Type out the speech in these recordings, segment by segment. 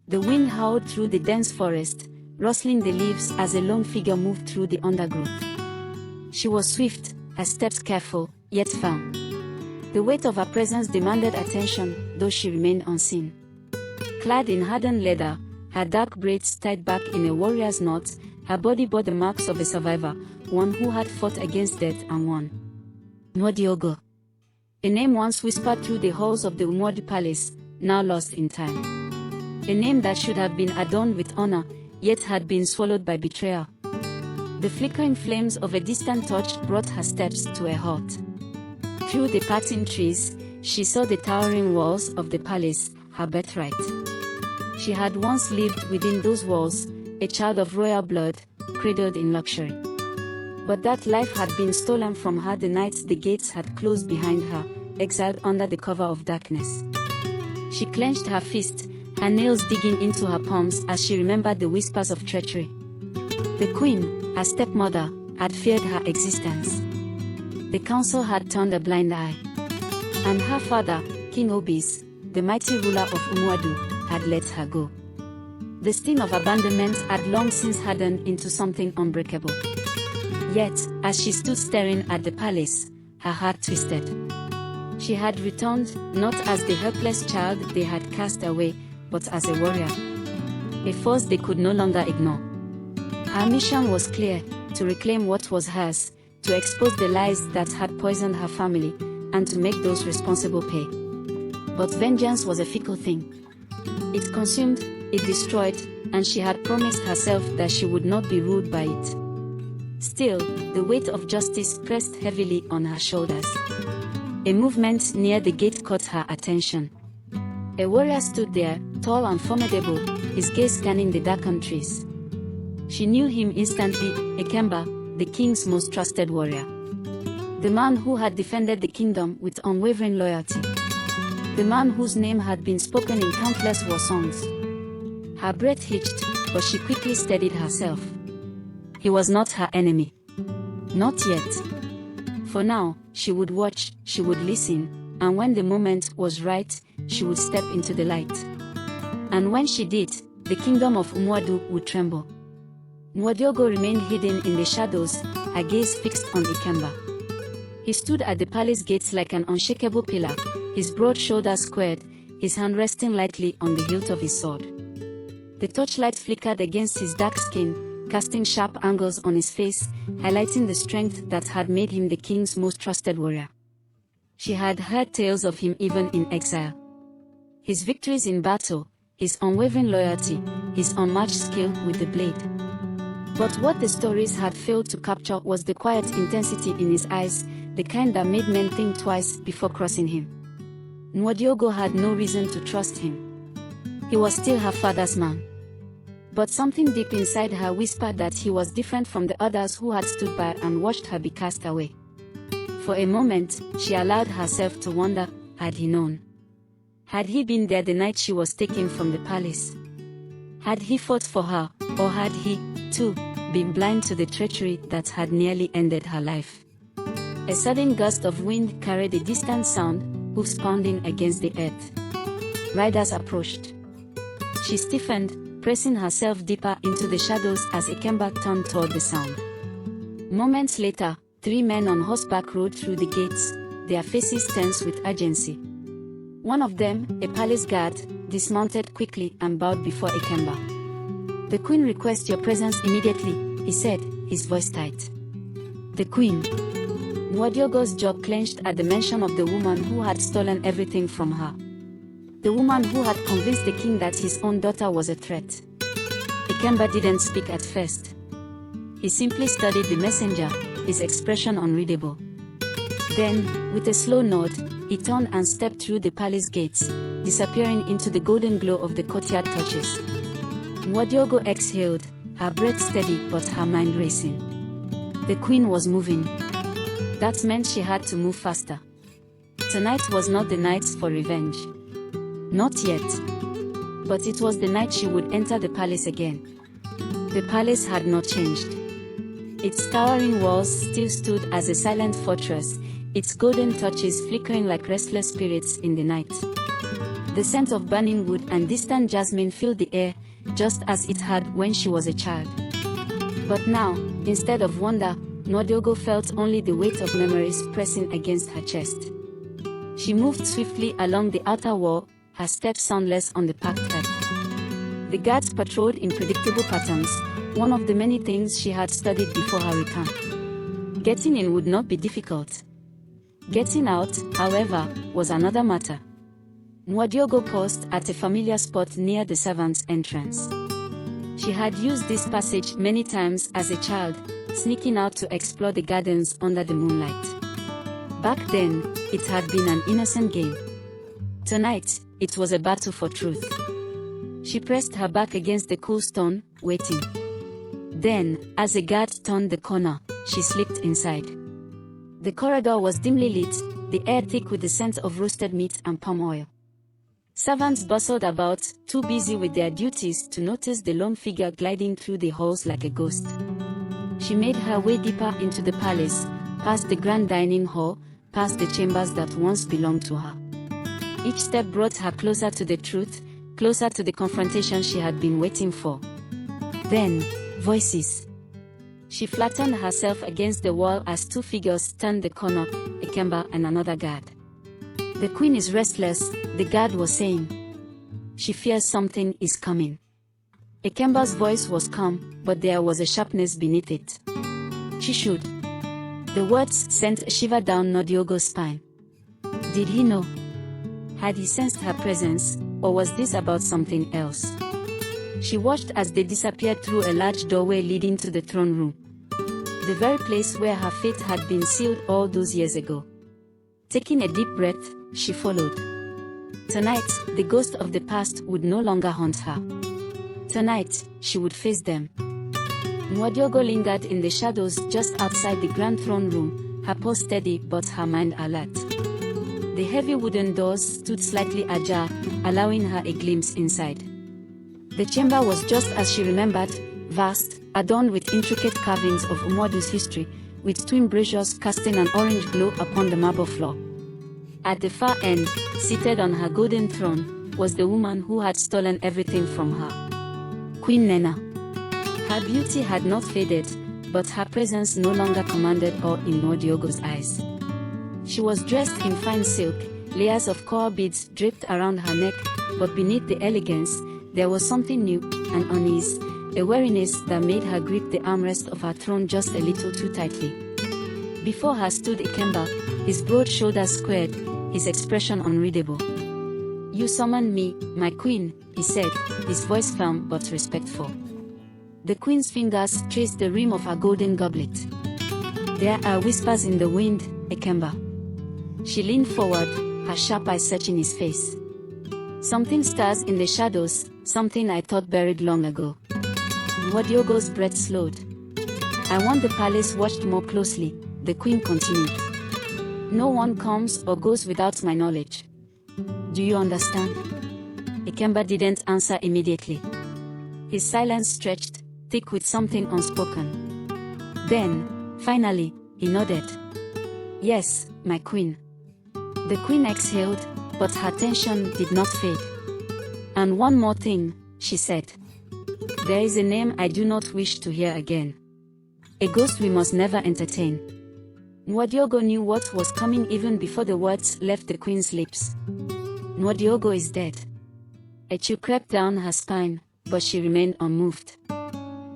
The wind howled through the dense forest, rustling the leaves as a lone figure moved through the undergrowth. She was swift, her steps careful, yet firm. The weight of her presence demanded attention, though she remained unseen. Clad in hardened leather, her dark braids tied back in a warrior's knot, her body bore the marks of a survivor, one who had fought against death and won. Nwodiogo. A name once whispered through the halls of the Umuadu Palace, now lost in time. A name that should have been adorned with honor, yet had been swallowed by betrayal. The flickering flames of a distant torch brought her steps to a halt. Through the parting trees, she saw the towering walls of the palace, her birthright. She had once lived within those walls, a child of royal blood, cradled in luxury. But that life had been stolen from her the night the gates had closed behind her, exiled under the cover of darkness. She clenched her fist, her nails digging into her palms as she remembered the whispers of treachery. The queen, her stepmother, had feared her existence. The council had turned a blind eye. And her father, King Obis, the mighty ruler of Umuadu, had let her go. The sting of abandonment had long since hardened into something unbreakable. Yet, as she stood staring at the palace, her heart twisted. She had returned, not as the helpless child they had cast away, but as a warrior. A force they could no longer ignore. Her mission was clear, to reclaim what was hers, to expose the lies that had poisoned her family, and to make those responsible pay. But vengeance was a fickle thing. It consumed, it destroyed, and she had promised herself that she would not be ruled by it. Still, the weight of justice pressed heavily on her shoulders. A movement near the gate caught her attention. A warrior stood there, tall and formidable, his gaze scanning the darkened trees. She knew him instantly, Ikemba, the king's most trusted warrior. The man who had defended the kingdom with unwavering loyalty. The man whose name had been spoken in countless war songs. Her breath hitched, but she quickly steadied herself. He was not her enemy. Not yet. For now, she would watch, she would listen, and when the moment was right, she would step into the light. And when she did, the kingdom of Umuadu would tremble. Nwodiogo remained hidden in the shadows, her gaze fixed on Ikemba. He stood at the palace gates like an unshakable pillar, his broad shoulders squared, his hand resting lightly on the hilt of his sword. The torchlight flickered against his dark skin, casting sharp angles on his face, highlighting the strength that had made him the king's most trusted warrior. She had heard tales of him even in exile. His victories in battle, his unwavering loyalty, his unmatched skill with the blade. But what the stories had failed to capture was the quiet intensity in his eyes, the kind that made men think twice before crossing him. Nwodiogo had no reason to trust him. He was still her father's man. But something deep inside her whispered that he was different from the others who had stood by and watched her be cast away. For a moment, she allowed herself to wonder, had he known? Had he been there the night she was taken from the palace? Had he fought for her, or had he, too, been blind to the treachery that had nearly ended her life? A sudden gust of wind carried a distant sound, hoofs pounding against the earth. Riders approached. She stiffened, pressing herself deeper into the shadows as Ikemba turned toward the sound. Moments later, 3 men on horseback rode through the gates, their faces tense with urgency. One of them, a palace guard, dismounted quickly and bowed before Ikemba. "The queen requests your presence immediately," he said, his voice tight. The queen. Nwodiogo's jaw clenched at the mention of the woman who had stolen everything from her. The woman who had convinced the king that his own daughter was a threat. Ikemba didn't speak at first. He simply studied the messenger, his expression unreadable. Then, with a slow nod, he turned and stepped through the palace gates, disappearing into the golden glow of the courtyard torches. Nwodiogo exhaled, her breath steady but her mind racing. The queen was moving. That meant she had to move faster. Tonight was not the night for revenge. Not yet. But it was the night she would enter the palace again. The palace had not changed. Its towering walls still stood as a silent fortress, its golden torches flickering like restless spirits in the night. The scent of burning wood and distant jasmine filled the air, just as it had when she was a child. But now, instead of wonder, Nwadiogor felt only the weight of memories pressing against her chest. She moved swiftly along the outer wall, her steps soundless on the packed earth. The guards patrolled in predictable patterns, one of the many things she had studied before her return. Getting in would not be difficult. Getting out, however, was another matter. Nwadiogor paused at a familiar spot near the servants' entrance. She had used this passage many times as a child, sneaking out to explore the gardens under the moonlight. Back then, it had been an innocent game. Tonight, it was a battle for truth. She pressed her back against the cool stone, waiting. Then, as a guard turned the corner, she slipped inside. The corridor was dimly lit, the air thick with the scent of roasted meat and palm oil. Servants bustled about, too busy with their duties to notice the lone figure gliding through the halls like a ghost. She made her way deeper into the palace, past the grand dining hall, past the chambers that once belonged to her. Each step brought her closer to the truth, closer to the confrontation she had been waiting for. Then, voices. She flattened herself against the wall as two figures turned the corner, Ikemba and another guard. "The queen is restless," the guard was saying. "She fears something is coming." Ikemba's voice was calm, but there was a sharpness beneath it. "She should." The words sent a shiver down Nwadiogor's spine. Did he know? Had he sensed her presence, or was this about something else? She watched as they disappeared through a large doorway leading to the throne room. The very place where her fate had been sealed all those years ago. Taking a deep breath, she followed. Tonight, the ghost of the past would no longer haunt her. Tonight, she would face them. Nwadiogor lingered in the shadows just outside the grand throne room, her pulse steady but her mind alert. The heavy wooden doors stood slightly ajar, allowing her a glimpse inside. The chamber was just as she remembered, vast, adorned with intricate carvings of Umuadu's history, with twin braziers casting an orange glow upon the marble floor. At the far end, seated on her golden throne, was the woman who had stolen everything from her. Queen Nena. Her beauty had not faded, but her presence no longer commanded awe in Nwadiogor's eyes. She was dressed in fine silk, layers of coral beads draped around her neck, but beneath the elegance, there was something new, an unease, a weariness that made her grip the armrest of her throne just a little too tightly. Before her stood Ikemba, his broad shoulders squared, his expression unreadable. "You summoned me, my queen," he said, his voice firm but respectful. The queen's fingers traced the rim of her golden goblet. "There are whispers in the wind, Ikemba." She leaned forward, her sharp eyes searching his face. "Something stirs in the shadows, something I thought buried long ago." Nwadiogor's breath slowed. "I want the palace watched more closely," the queen continued. "No one comes or goes without my knowledge. Do you understand?" Ikemba didn't answer immediately. His silence stretched, thick with something unspoken. Then, finally, he nodded. "Yes, my queen." The queen exhaled, but her tension did not fade. "And one more thing," she said. "There is a name I do not wish to hear again. A ghost we must never entertain." Nwadiogor knew what was coming even before the words left the queen's lips. Nwadiogor is dead. A chill crept down her spine, but she remained unmoved.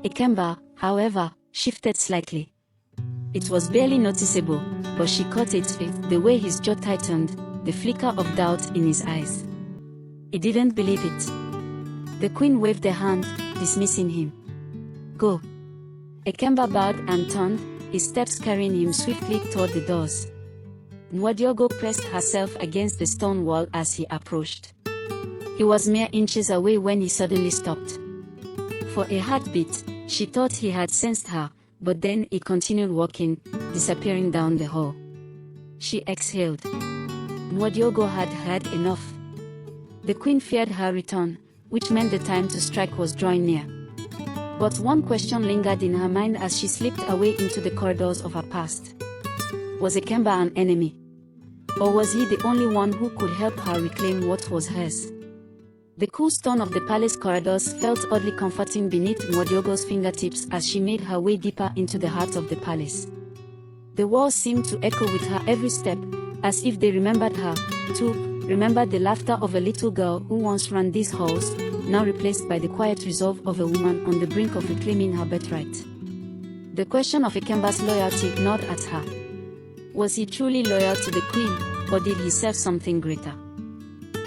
Ikemba, however, shifted slightly. It was barely noticeable, but she caught it, the way his jaw tightened, the flicker of doubt in his eyes. He didn't believe it. The queen waved a hand, dismissing him. "Go." Ikemba bowed and turned, his steps carrying him swiftly toward the doors. Nwadiogor pressed herself against the stone wall as he approached. He was mere inches away when he suddenly stopped. For a heartbeat, she thought he had sensed her, but then he continued walking, disappearing down the hall. She exhaled. Nwadiogor had had enough. The queen feared her return, which meant the time to strike was drawing near. But one question lingered in her mind as she slipped away into the corridors of her past. Was Ikemba an enemy? Or was he the only one who could help her reclaim what was hers? The cool stone of the palace corridors felt oddly comforting beneath Nwodiogo's fingertips as she made her way deeper into the heart of the palace. The walls seemed to echo with her every step, as if they remembered her, too, remembered the laughter of a little girl who once ran these halls, now replaced by the quiet resolve of a woman on the brink of reclaiming her birthright. The question of Ikemba's loyalty gnawed at her. Was he truly loyal to the queen, or did he serve something greater?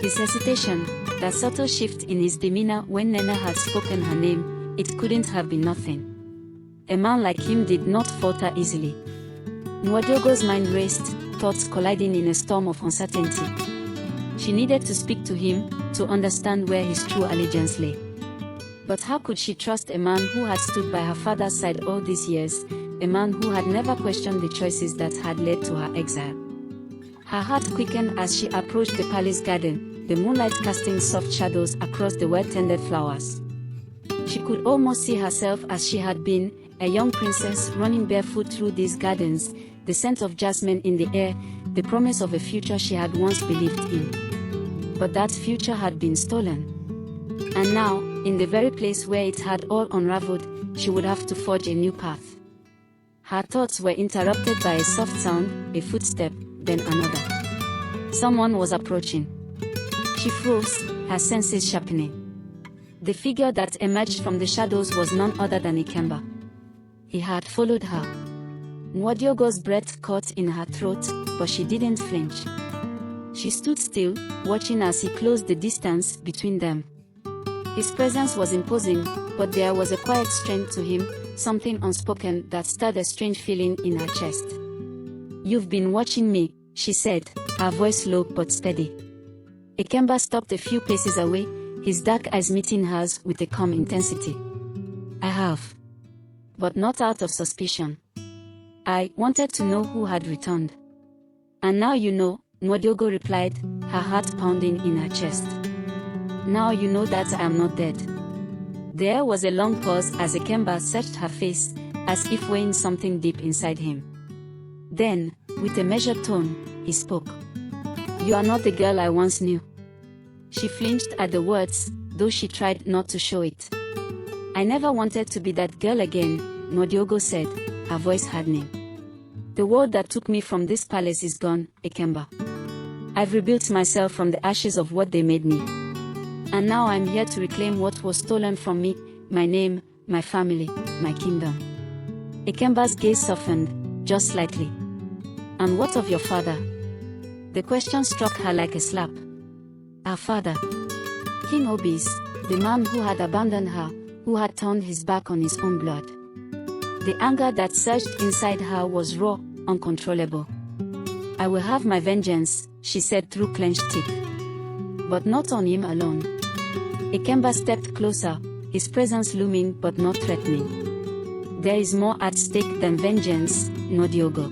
His hesitation, that subtle shift in his demeanor when Nene had spoken her name, it couldn't have been nothing. A man like him did not falter easily. Nwodiogo's mind raced, thoughts colliding in a storm of uncertainty. She needed to speak to him, to understand where his true allegiance lay. But how could she trust a man who had stood by her father's side all these years, a man who had never questioned the choices that had led to her exile? Her heart quickened as she approached the palace garden, the moonlight casting soft shadows across the well-tended flowers. She could almost see herself as she had been, a young princess running barefoot through these gardens, the scent of jasmine in the air, the promise of a future she had once believed in. But that future had been stolen. And now, in the very place where it had all unraveled, she would have to forge a new path. Her thoughts were interrupted by a soft sound, a footstep, then another. Someone was approaching. She froze, her senses sharpening. The figure that emerged from the shadows was none other than Ikemba. He had followed her. Nwodiogo's breath caught in her throat, but she didn't flinch. She stood still, watching as he closed the distance between them. His presence was imposing, but there was a quiet strength to him, something unspoken that stirred a strange feeling in her chest. "You've been watching me," she said, her voice low but steady. Ikemba stopped a few paces away, his dark eyes meeting hers with a calm intensity. "I have. But not out of suspicion. I wanted to know who had returned." "And now you know," Nwodiogo replied, her heart pounding in her chest. "Now you know that I am not dead." There was a long pause as Ikemba searched her face, as if weighing something deep inside him. Then, with a measured tone, he spoke. "You are not the girl I once knew." She flinched at the words, though she tried not to show it. "I never wanted to be that girl again," Nwodiogo said, her voice hardening. "The world that took me from this palace is gone, Ikemba. I've rebuilt myself from the ashes of what they made me. And now I'm here to reclaim what was stolen from me, my name, my family, my kingdom." Ikemba's gaze softened, just slightly. "And what of your father?" The question struck her like a slap. Her father. King Obis, the man who had abandoned her, who had turned his back on his own blood. The anger that surged inside her was raw, uncontrollable. "I will have my vengeance," she said through clenched teeth. "But not on him alone." Ikemba stepped closer, his presence looming but not threatening. "There is more at stake than vengeance, Nwodiogo.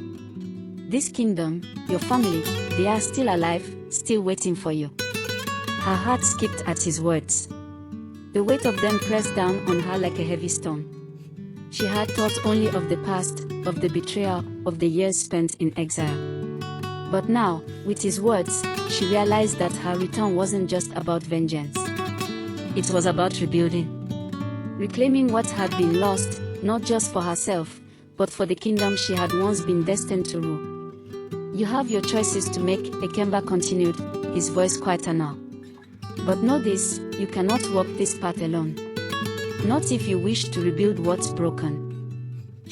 This kingdom, your family, they are still alive, still waiting for you." Her heart skipped at his words. The weight of them pressed down on her like a heavy stone. She had thought only of the past, of the betrayal, of the years spent in exile. But now, with his words, she realized that her return wasn't just about vengeance. It was about rebuilding. Reclaiming what had been lost, not just for herself, but for the kingdom she had once been destined to rule. "You have your choices to make," Ikemba continued, his voice quieter now. "But know this, you cannot walk this path alone. Not if you wish to rebuild what's broken."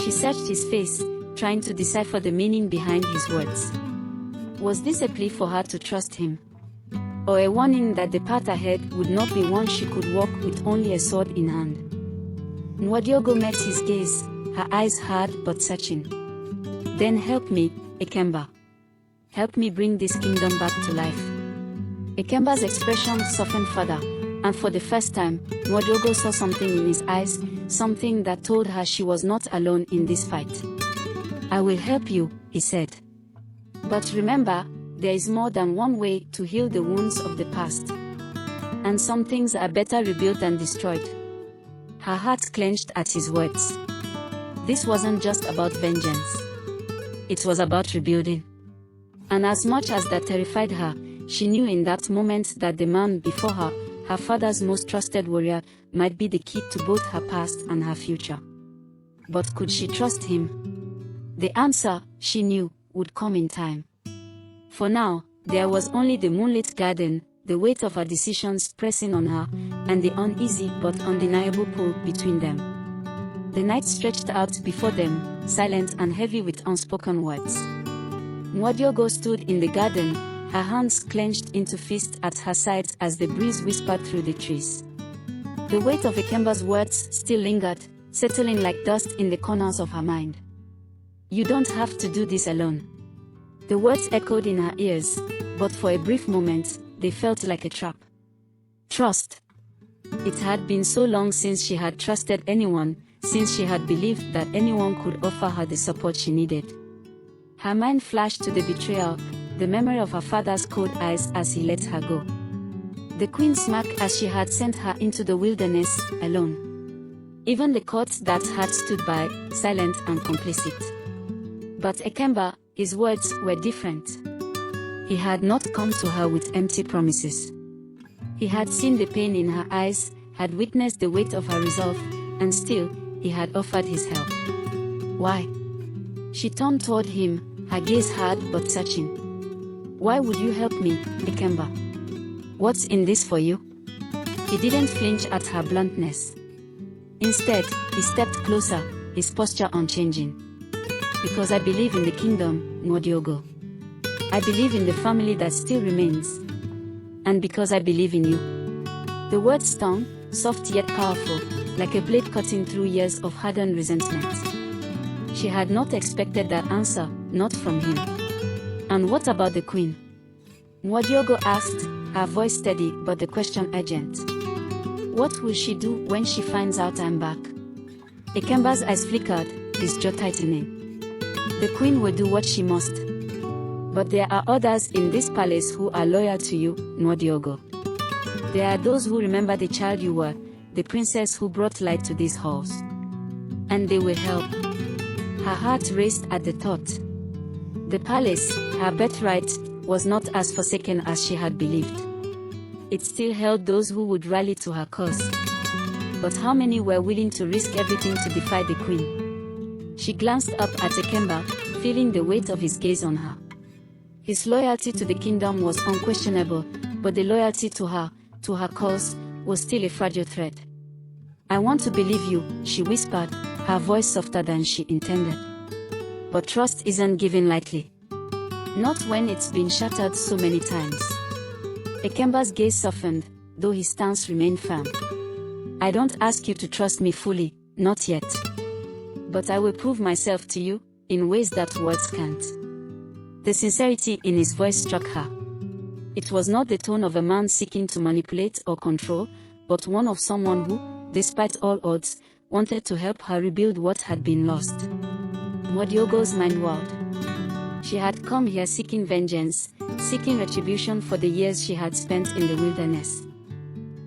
She searched his face, trying to decipher the meaning behind his words. Was this a plea for her to trust him? Or a warning that the path ahead would not be one she could walk with only a sword in hand? Nwodiogo met his gaze, her eyes hard but searching. "Then help me, Ikemba. Help me bring this kingdom back to life." Ikemba's expression softened further, and for the first time, Nwodiogo saw something in his eyes, something that told her she was not alone in this fight. "I will help you," he said. "But remember, there is more than one way to heal the wounds of the past. And some things are better rebuilt than destroyed." Her heart clenched at his words. This wasn't just about vengeance. It was about rebuilding. And as much as that terrified her, she knew in that moment that the man before her, her father's most trusted warrior, might be the key to both her past and her future. But could she trust him? The answer, she knew, would come in time. For now, there was only the moonlit garden, the weight of her decisions pressing on her, and the uneasy but undeniable pull between them. The night stretched out before them, silent and heavy with unspoken words. Nwadiogbo stood in the garden, her hands clenched into fists at her sides as the breeze whispered through the trees. The weight of Ikemba's words still lingered, settling like dust in the corners of her mind. You don't have to do this alone. The words echoed in her ears, but for a brief moment, they felt like a trap. Trust. It had been so long since she had trusted anyone, since she had believed that anyone could offer her the support she needed. Her mind flashed to the betrayal, the memory of her father's cold eyes as he let her go. The queen smirked as she had sent her into the wilderness, alone. Even the court that had stood by, silent and complicit. But Ikemba, his words were different. He had not come to her with empty promises. He had seen the pain in her eyes, had witnessed the weight of her resolve, and still, he had offered his help. Why? She turned toward him, her gaze hard but searching. Why would you help me, Ikemba? What's in this for you? He didn't flinch at her bluntness. Instead, he stepped closer, his posture unchanging. Because I believe in the kingdom, Nwadiogbo. I believe in the family that still remains. And because I believe in you. The words stung, soft yet powerful, like a blade cutting through years of hardened resentment. She had not expected that answer, not from him. And what about the queen? Nwadiogbo asked, her voice steady but the question urgent. What will she do when she finds out I'm back? Ikemba's eyes flickered, his jaw tightening. The queen will do what she must. But there are others in this palace who are loyal to you, Nwadiogbo. There are those who remember the child you were, the princess who brought light to these halls. And they will help. Her heart raced at the thought. The palace, her birthright, was not as forsaken as she had believed. It still held those who would rally to her cause. But how many were willing to risk everything to defy the queen? She glanced up at Ikemba, feeling the weight of his gaze on her. His loyalty to the kingdom was unquestionable, but the loyalty to her cause, was still a fragile thread. I want to believe you, she whispered, her voice softer than she intended. But trust isn't given lightly. Not when it's been shattered so many times. Ikemba's gaze softened, though his stance remained firm. I don't ask you to trust me fully, not yet. But I will prove myself to you, in ways that words can't. The sincerity in his voice struck her. It was not the tone of a man seeking to manipulate or control, but one of someone who, despite all odds, wanted to help her rebuild what had been lost. Nwadiogbo's mind whirled. She had come here seeking vengeance, seeking retribution for the years she had spent in the wilderness.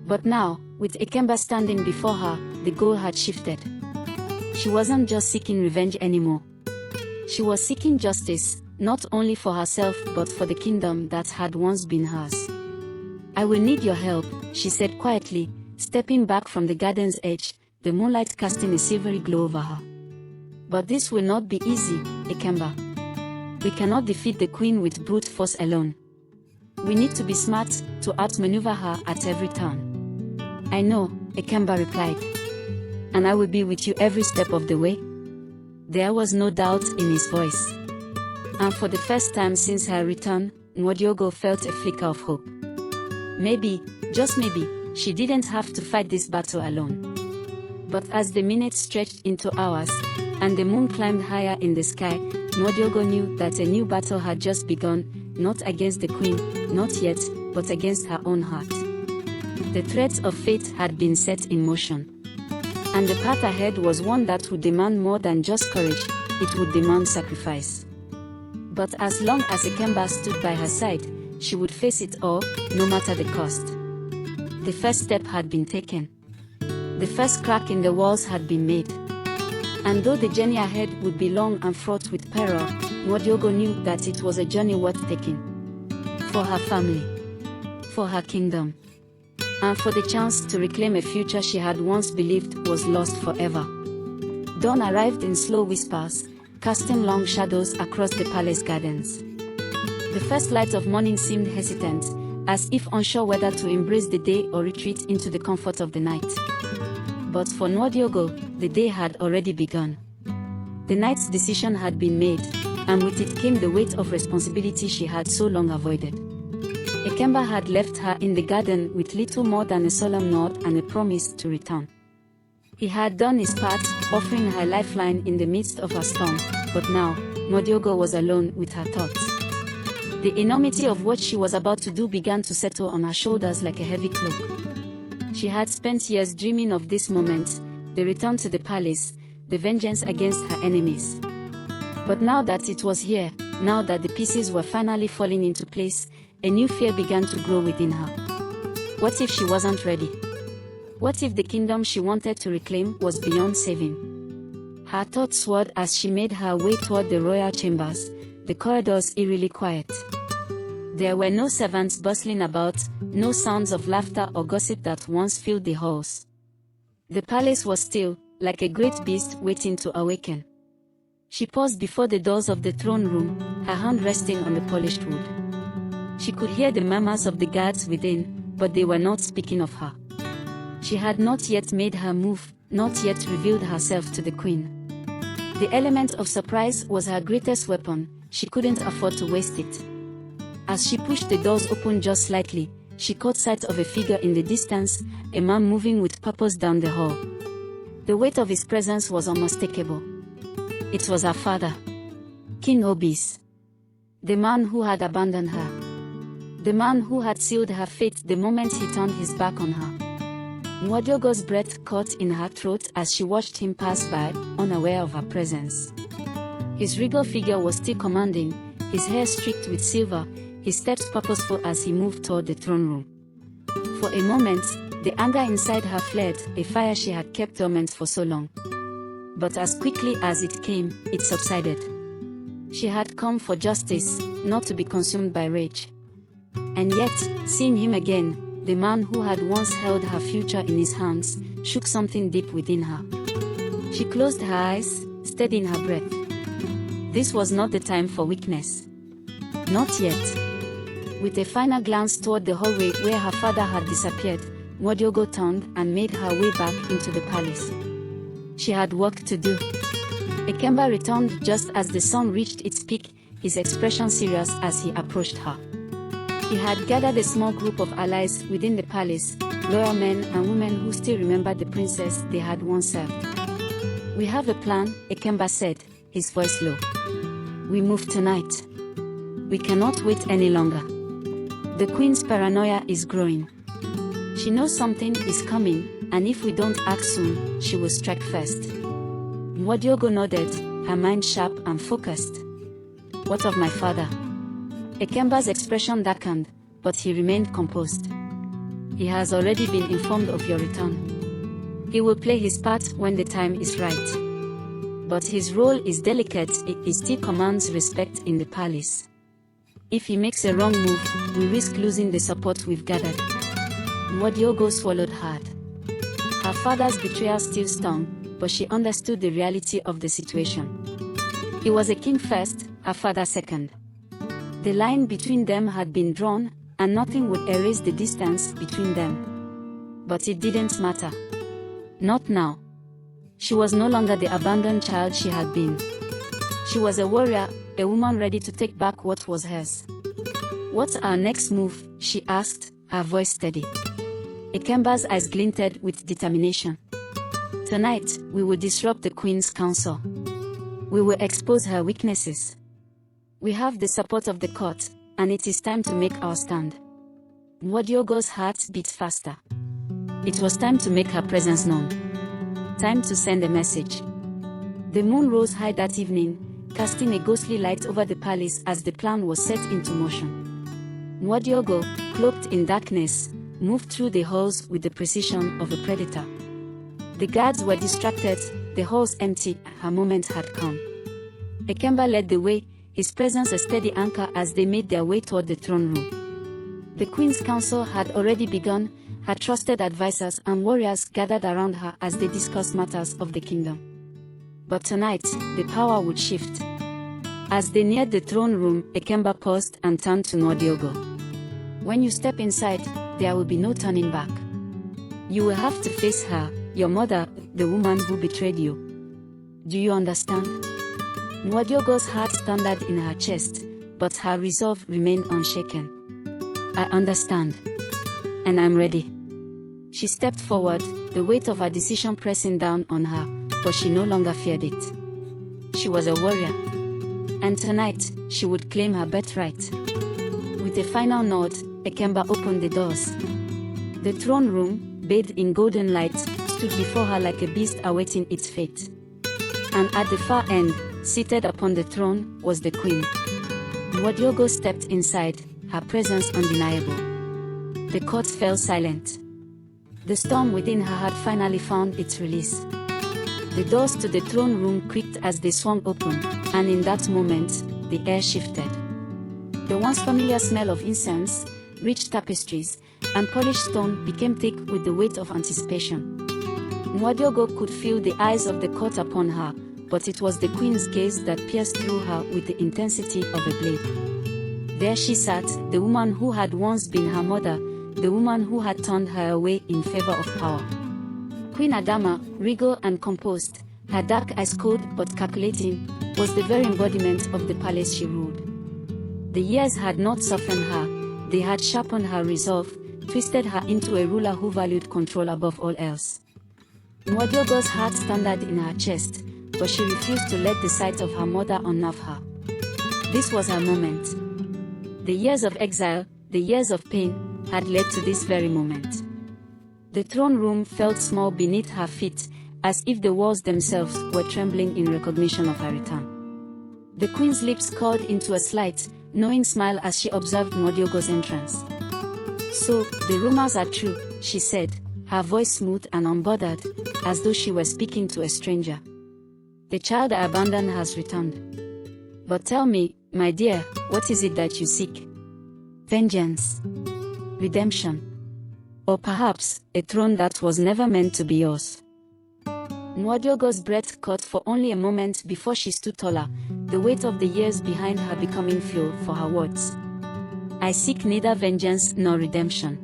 But now, with Ikemba standing before her, the goal had shifted. She wasn't just seeking revenge anymore. She was seeking justice, not only for herself but for the kingdom that had once been hers. I will need your help, she said quietly, stepping back from the garden's edge, the moonlight casting a silvery glow over her. But this will not be easy, Ikemba. We cannot defeat the queen with brute force alone. We need to be smart, to outmaneuver her at every turn. I know, Ikemba replied. And I will be with you every step of the way. There was no doubt in his voice. And for the first time since her return, Nwadiogbo felt a flicker of hope. Maybe, just maybe, she didn't have to fight this battle alone. But as the minutes stretched into hours, and the moon climbed higher in the sky, Nwadiogbo knew that a new battle had just begun, not against the queen, not yet, but against her own heart. The threads of fate had been set in motion. And the path ahead was one that would demand more than just courage, it would demand sacrifice. But as long as Ikemba stood by her side, she would face it all, no matter the cost. The first step had been taken. The first crack in the walls had been made. And though the journey ahead would be long and fraught with peril, Nwodiogo knew that it was a journey worth taking. For her family, for her kingdom, and for the chance to reclaim a future she had once believed was lost forever. Dawn arrived in slow whispers, casting long shadows across the palace gardens. The first light of morning seemed hesitant, as if unsure whether to embrace the day or retreat into the comfort of the night. But for Nwodiogo, the day had already begun. The night's decision had been made, and with it came the weight of responsibility she had so long avoided. Ikemba had left her in the garden with little more than a solemn nod and a promise to return. He had done his part, offering her lifeline in the midst of her storm, but now, Nwodiogo was alone with her thoughts. The enormity of what she was about to do began to settle on her shoulders like a heavy cloak. She had spent years dreaming of this moment, the return to the palace, the vengeance against her enemies. But now that it was here, now that the pieces were finally falling into place, a new fear began to grow within her. What if she wasn't ready? What if the kingdom she wanted to reclaim was beyond saving? Her thoughts soared as she made her way toward the royal chambers, the corridors eerily quiet. There were no servants bustling about, no sounds of laughter or gossip that once filled the halls. The palace was still, like a great beast waiting to awaken. She paused before the doors of the throne room, her hand resting on the polished wood. She could hear the murmurs of the guards within, but they were not speaking of her. She had not yet made her move, not yet revealed herself to the queen. The element of surprise was her greatest weapon, she couldn't afford to waste it. As she pushed the doors open just slightly, she caught sight of a figure in the distance, a man moving with purpose down the hall. The weight of his presence was unmistakable. It was her father, King Obis. The man who had abandoned her. The man who had sealed her fate the moment he turned his back on her. Nwodiogo's breath caught in her throat as she watched him pass by, unaware of her presence. His regal figure was still commanding, his hair streaked with silver, his steps purposeful as he moved toward the throne room. For a moment, the anger inside her fled, a fire she had kept dormant for so long. But as quickly as it came, it subsided. She had come for justice, not to be consumed by rage. And yet, seeing him again, the man who had once held her future in his hands, shook something deep within her. She closed her eyes, steadying her breath. This was not the time for weakness. Not yet. With a final glance toward the hallway where her father had disappeared, Nwodiogo turned and made her way back into the palace. She had work to do. Ikemba returned just as the sun reached its peak, his expression serious as he approached her. He had gathered a small group of allies within the palace, loyal men and women who still remembered the princess they had once served. "We have a plan," Ikemba said, his voice low. "We move tonight. We cannot wait any longer. The queen's paranoia is growing. She knows something is coming, and if we don't act soon, she will strike first." Nwodiogo nodded, her mind sharp and focused. "What of my father?" Ikemba's expression darkened, but he remained composed. "He has already been informed of your return. He will play his part when the time is right. But his role is delicate, he still commands respect in the palace. If he makes a wrong move, we risk losing the support we've gathered." Nwodiogo swallowed hard. Her father's betrayal still stung, but she understood the reality of the situation. He was a king first, her father second. The line between them had been drawn, and nothing would erase the distance between them. But it didn't matter. Not now. She was no longer the abandoned child she had been. She was a warrior, a woman ready to take back what was hers. "What's our next move?" she asked, her voice steady. Ikemba's eyes glinted with determination. "Tonight, we will disrupt the queen's council. We will expose her weaknesses. We have the support of the court, and it is time to make our stand." Nwodiogo's heart beat faster. It was time to make her presence known. Time to send a message. The moon rose high that evening, casting a ghostly light over the palace as the plan was set into motion. Nwodiogo, cloaked in darkness, moved through the halls with the precision of a predator. The guards were distracted, the halls empty, her moment had come. Ikemba led the way, his presence a steady anchor as they made their way toward the throne room. The Queen's council had already begun, her trusted advisors and warriors gathered around her as they discussed matters of the kingdom. But tonight, the power would shift. As they neared the throne room, Ekemba paused and turned to Nwadiogor. "When you step inside, there will be no turning back. You will have to face her, your mother, the woman who betrayed you. Do you understand?" Nwadiogor's heart thundered in her chest, but her resolve remained unshaken. "I understand. And I'm ready." She stepped forward, the weight of her decision pressing down on her, but she no longer feared it. She was a warrior. And tonight, she would claim her birthright. With a final nod, Ekemba opened the doors. The throne room, bathed in golden light, stood before her like a beast awaiting its fate. And at the far end, seated upon the throne, was the queen. Nwadiogor stepped inside, her presence undeniable. The court fell silent. The storm within her had finally found its release. The doors to the throne room creaked as they swung open, and in that moment, the air shifted. The once familiar smell of incense, rich tapestries, and polished stone became thick with the weight of anticipation. Nwadiogor could feel the eyes of the court upon her, but it was the queen's gaze that pierced through her with the intensity of a blade. There she sat, the woman who had once been her mother, the woman who had turned her away in favor of power. Queen Adama, regal and composed, her dark eyes cold but calculating, was the very embodiment of the palace she ruled. The years had not softened her, they had sharpened her resolve, twisted her into a ruler who valued control above all else. Nwadiogor's heart thundered in her chest, but she refused to let the sight of her mother unnerve her. This was her moment. The years of exile, the years of pain, had led to this very moment. The throne room felt small beneath her feet, as if the walls themselves were trembling in recognition of her return. The queen's lips curled into a slight, knowing smile as she observed Nwadiogor's entrance. "So, the rumors are true," she said, her voice smooth and unbothered, as though she were speaking to a stranger. "The child I abandoned has returned. But tell me, my dear, what is it that you seek? Vengeance? Redemption? Or perhaps, a throne that was never meant to be yours?" Nwadiogor's breath caught for only a moment before she stood taller, the weight of the years behind her becoming fuel for her words. "I seek neither vengeance nor redemption.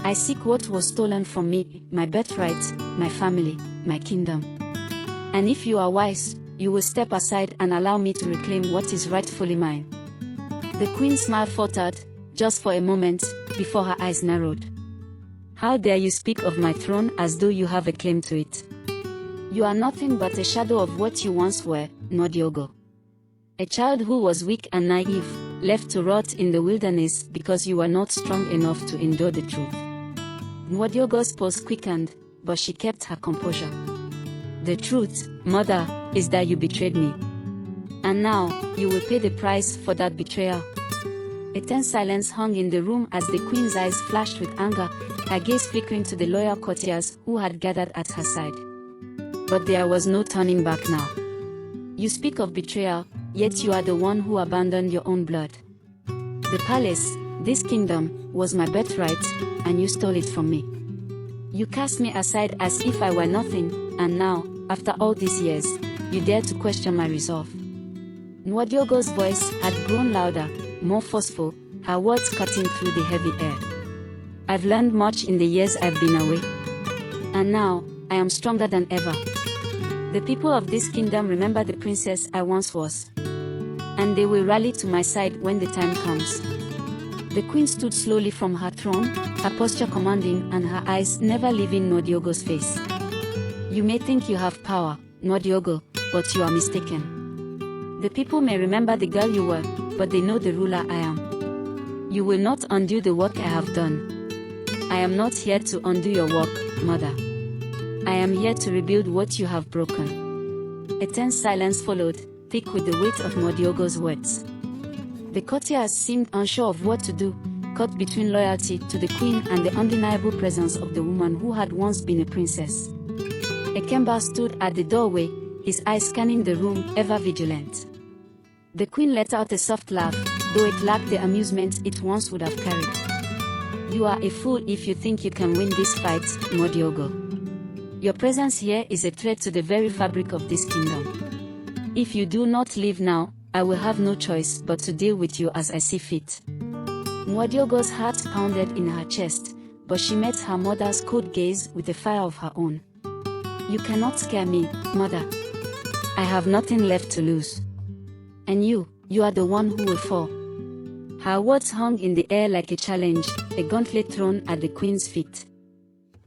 I seek what was stolen from me, my birthright, my family, my kingdom. And if you are wise, you will step aside and allow me to reclaim what is rightfully mine." The queen's smile faltered, just for a moment, before her eyes narrowed. "How dare you speak of my throne as though you have a claim to it? You are nothing but a shadow of what you once were, Nwadiogor. A child who was weak and naive, left to rot in the wilderness because you were not strong enough to endure the truth." Nwadiogor's pulse quickened, but she kept her composure. "The truth, mother, is that you betrayed me. And now, you will pay the price for that betrayal." A tense silence hung in the room as the queen's eyes flashed with anger, her gaze flickering to the loyal courtiers who had gathered at her side. But there was no turning back now. "You speak of betrayal, yet you are the one who abandoned your own blood. The palace, this kingdom, was my birthright, and you stole it from me. You cast me aside as if I were nothing, and now, after all these years, you dare to question my resolve." Nwadiogor's voice had grown louder, more forceful, her words cutting through the heavy air. "I've learned much in the years I've been away. And now, I am stronger than ever. The people of this kingdom remember the princess I once was. And they will rally to my side when the time comes." The queen stood slowly from her throne, her posture commanding and her eyes never leaving Nwadiogor's face. "You may think you have power, Nwadiogor, but you are mistaken. The people may remember the girl you were, but they know the ruler I am. You will not undo the work I have done. I am not here to undo your work, mother. I am here to rebuild what you have broken." A tense silence followed, thick with the weight of Nwadiogor's words. The courtiers seemed unsure of what to do, caught between loyalty to the queen and the undeniable presence of the woman who had once been a princess. Ekemba stood at the doorway, his eyes scanning the room, ever vigilant. The queen let out a soft laugh, though it lacked the amusement it once would have carried. You are a fool if you think you can win this fight, Nwodiogo. Your presence here is a threat to the very fabric of this kingdom. If you do not leave now, I will have no choice but to deal with you as I see fit. Nwodiogo's heart pounded in her chest, but she met her mother's cold gaze with a fire of her own. You cannot scare me, mother. I have nothing left to lose. And you are the one who will fall. Her words hung in the air like a challenge, a gauntlet thrown at the queen's feet.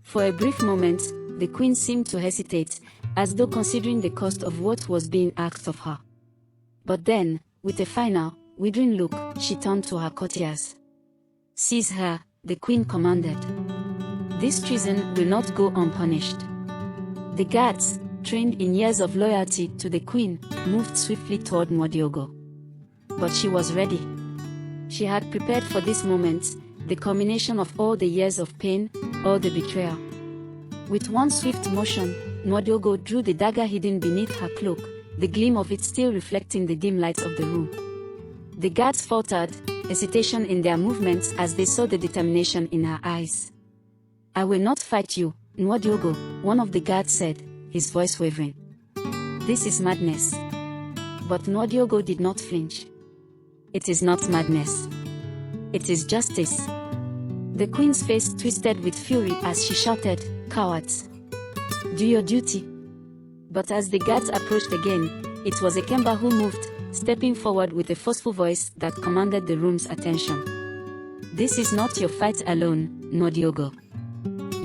For a brief moment, the queen seemed to hesitate, as though considering the cost of what was being asked of her. But then, with a final, withering look, she turned to her courtiers. Seize her, the queen commanded. This treason will not go unpunished. The guards, trained in years of loyalty to the queen, moved swiftly toward Nwodiogo. But she was ready. She had prepared for this moment, the culmination of all the years of pain, all the betrayal. With one swift motion, Nwodiogo drew the dagger hidden beneath her cloak, the gleam of it still reflecting the dim light of the room. The guards faltered, hesitation in their movements as they saw the determination in her eyes. I will not fight you, Nwodiogo, one of the guards said, his voice wavering. This is madness. But Nwodiogo did not flinch. It is not madness. It is justice. The queen's face twisted with fury as she shouted, cowards! Do your duty. But as the guards approached again, it was Ikemba who moved, stepping forward with a forceful voice that commanded the room's attention. This is not your fight alone, Nwodiogo.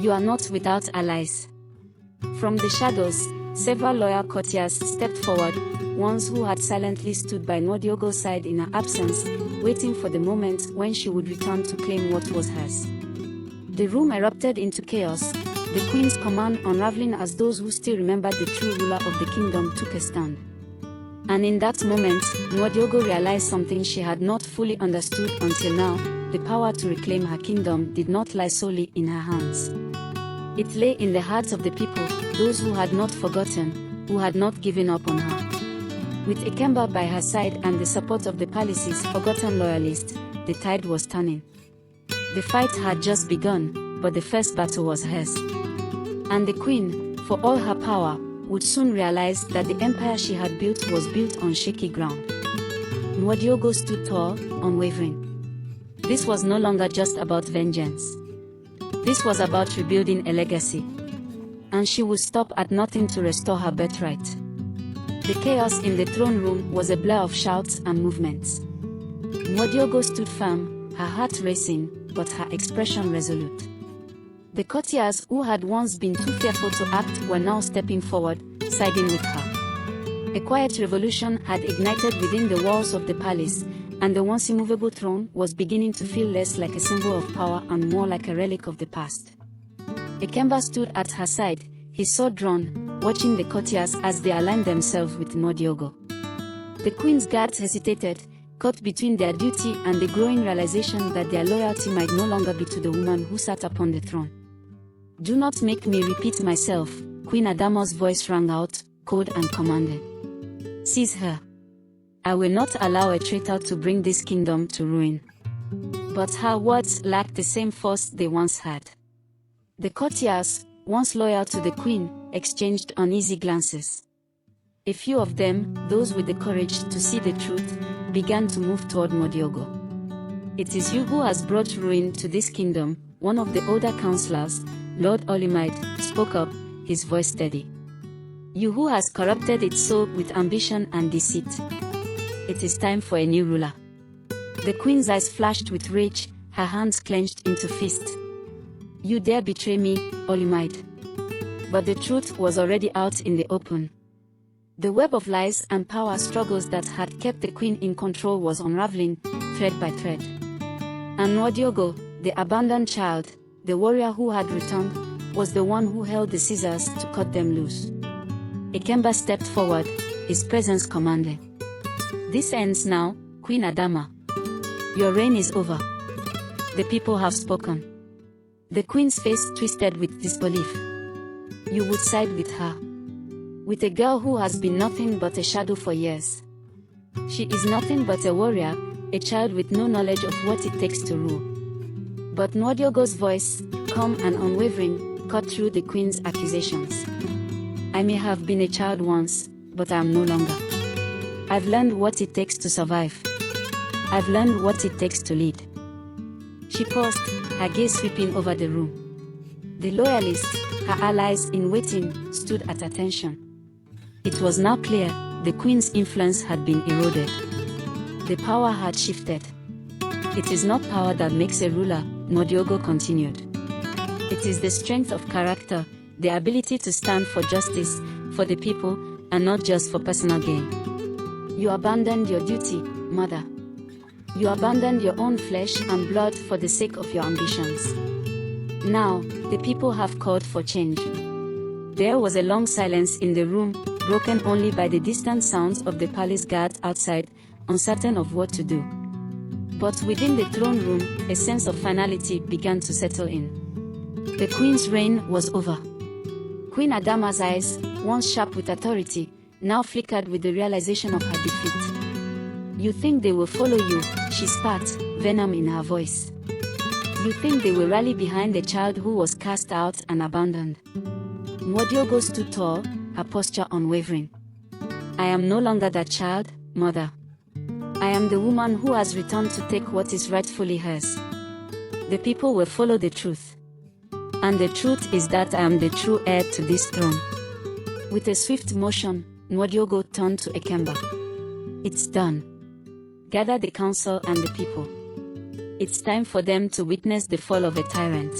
You are not without allies. From the shadows, several loyal courtiers stepped forward, ones who had silently stood by Nwodiogo's side in her absence, waiting for the moment when she would return to claim what was hers. The room erupted into chaos, the queen's command unraveling as those who still remembered the true ruler of the kingdom took a stand. And in that moment, Nwodiogo realized something she had not fully understood until now: the power to reclaim her kingdom did not lie solely in her hands. It lay in the hearts of the people, those who had not forgotten, who had not given up on her. With Ikemba by her side and the support of the palace's forgotten loyalists, the tide was turning. The fight had just begun, but the first battle was hers. And the queen, for all her power, would soon realize that the empire she had built was built on shaky ground. Nwodiogo stood tall, unwavering. This was no longer just about vengeance. This was about rebuilding a legacy. And she would stop at nothing to restore her birthright. The chaos in the throne room was a blur of shouts and movements. Nwodiogo stood firm, her heart racing, but her expression resolute. The courtiers who had once been too fearful to act were now stepping forward, siding with her. A quiet revolution had ignited within the walls of the palace, and the once immovable throne was beginning to feel less like a symbol of power and more like a relic of the past. Ikemba stood at her side, his sword drawn, watching the courtiers as they aligned themselves with Nwodiogo. The queen's guards hesitated, caught between their duty and the growing realization that their loyalty might no longer be to the woman who sat upon the throne. Do not make me repeat myself, Queen Adamo's voice rang out, cold and commanding. Seize her. I will not allow a traitor to bring this kingdom to ruin. But her words lacked the same force they once had. The courtiers, once loyal to the queen, exchanged uneasy glances. A few of them, those with the courage to see the truth, began to move toward Nwodiogo. It is you who has brought ruin to this kingdom, one of the older counselors, Lord Olimide, spoke up, his voice steady. You who has corrupted its soul with ambition and deceit. It is time for a new ruler. The queen's eyes flashed with rage, her hands clenched into fists. You dare betray me, Olimide. But the truth was already out in the open. The web of lies and power struggles that had kept the queen in control was unraveling, thread by thread. And Nwodiogo, the abandoned child, the warrior who had returned, was the one who held the scissors to cut them loose. Ikemba stepped forward, his presence commanding. This ends now, Queen Adama. Your reign is over. The people have spoken. The queen's face twisted with disbelief. You would side with her. With a girl who has been nothing but a shadow for years. She is nothing but a warrior, a child with no knowledge of what it takes to rule. But Nwodiogo's voice, calm and unwavering, cut through the queen's accusations. I may have been a child once, but I am no longer. I've learned what it takes to survive. I've learned what it takes to lead. She paused, her gaze sweeping over the room. The loyalists, her allies in waiting, stood at attention. It was now clear, the queen's influence had been eroded. The power had shifted. It is not power that makes a ruler, Nwodiogo continued. It is the strength of character, the ability to stand for justice, for the people, and not just for personal gain. You abandoned your duty, mother. You abandoned your own flesh and blood for the sake of your ambitions. Now, the people have called for change. There was a long silence in the room, broken only by the distant sounds of the palace guards outside, uncertain of what to do. But within the throne room, a sense of finality began to settle in. The queen's reign was over. Queen Adama's eyes, once sharp with authority, now flickered with the realization of her defeat. You think they will follow you, she spat, venom in her voice. You think they will rally behind the child who was cast out and abandoned. Nwodiogo stood tall, her posture unwavering. I am no longer that child, mother. I am the woman who has returned to take what is rightfully hers. The people will follow the truth. And the truth is that I am the true heir to this throne. With a swift motion, Nwodiogo turned to Ekemba. It's done. Gather the council and the people. It's time for them to witness the fall of a tyrant.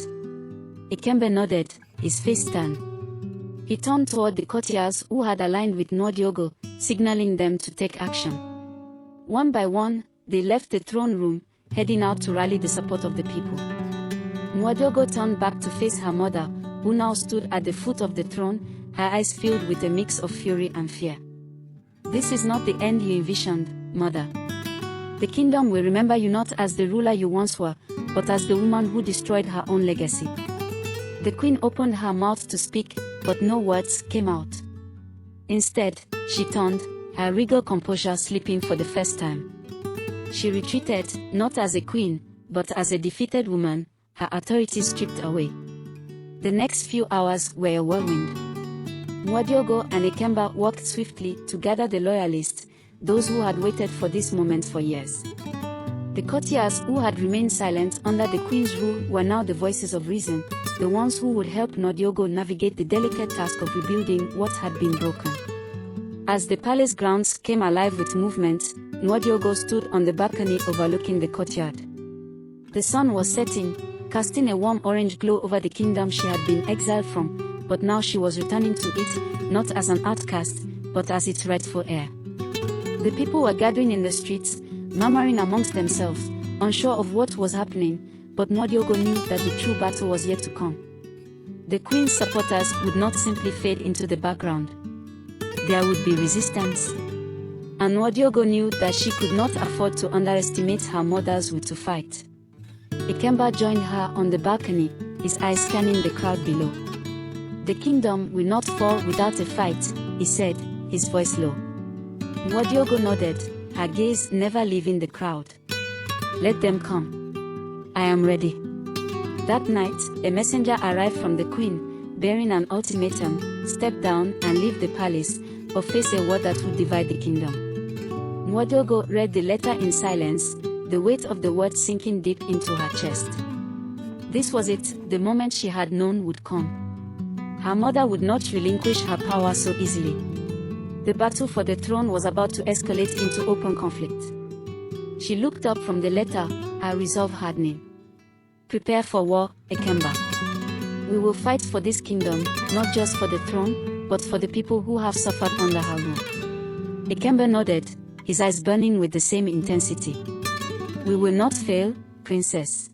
Ekemba nodded, his face stern. He turned toward the courtiers who had aligned with Nwodiogo, signaling them to take action. One by one, they left the throne room, heading out to rally the support of the people. Nwodiogo turned back to face her mother, who now stood at the foot of the throne, her eyes filled with a mix of fury and fear. This is not the end you envisioned, mother. The kingdom will remember you not as the ruler you once were, but as the woman who destroyed her own legacy. The queen opened her mouth to speak, but no words came out. Instead, she turned, her regal composure slipping for the first time. She retreated, not as a queen, but as a defeated woman, her authority stripped away. The next few hours were a whirlwind. Nwodiogo and Ekemba walked swiftly to gather the loyalists, those who had waited for this moment for years. The courtiers who had remained silent under the queen's rule were now the voices of reason, the ones who would help Nwodiogo navigate the delicate task of rebuilding what had been broken. As the palace grounds came alive with movement, Nwodiogo stood on the balcony overlooking the courtyard. The sun was setting, casting a warm orange glow over the kingdom she had been exiled from, but now she was returning to it, not as an outcast, but as its rightful heir. The people were gathering in the streets, murmuring amongst themselves, unsure of what was happening, but Nwodiogo knew that the true battle was yet to come. The queen's supporters would not simply fade into the background. There would be resistance. And Nwodiogo knew that she could not afford to underestimate her mother's will to fight. Ekemba joined her on the balcony, his eyes scanning the crowd below. The kingdom will not fall without a fight, he said, his voice low. Nwodiogo nodded, her gaze never leaving the crowd. Let them come. I am ready. That night, a messenger arrived from the queen, bearing an ultimatum: step down and leave the palace, or face a war that would divide the kingdom. Nwodiogo read the letter in silence, the weight of the words sinking deep into her chest. This was it, the moment she had known would come. Her mother would not relinquish her power so easily. The battle for the throne was about to escalate into open conflict. She looked up from the letter, her resolve hardening. Prepare for war, Ekemba. We will fight for this kingdom, not just for the throne, but for the people who have suffered under her rule. Ekemba nodded, his eyes burning with the same intensity. We will not fail, princess.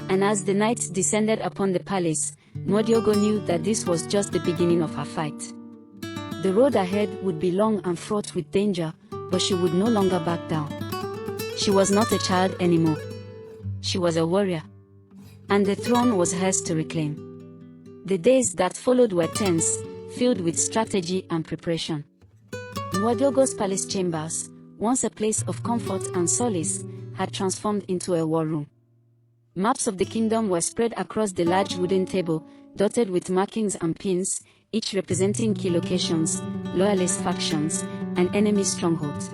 And as the night descended upon the palace, Nwodiogo knew that this was just the beginning of her fight. The road ahead would be long and fraught with danger, but she would no longer back down. She was not a child anymore. She was a warrior. And the throne was hers to reclaim. The days that followed were tense, filled with strategy and preparation. Nwodiogo's palace chambers, once a place of comfort and solace, had transformed into a war room. Maps of the kingdom were spread across the large wooden table, dotted with markings and pins, each representing key locations, loyalist factions, and enemy strongholds.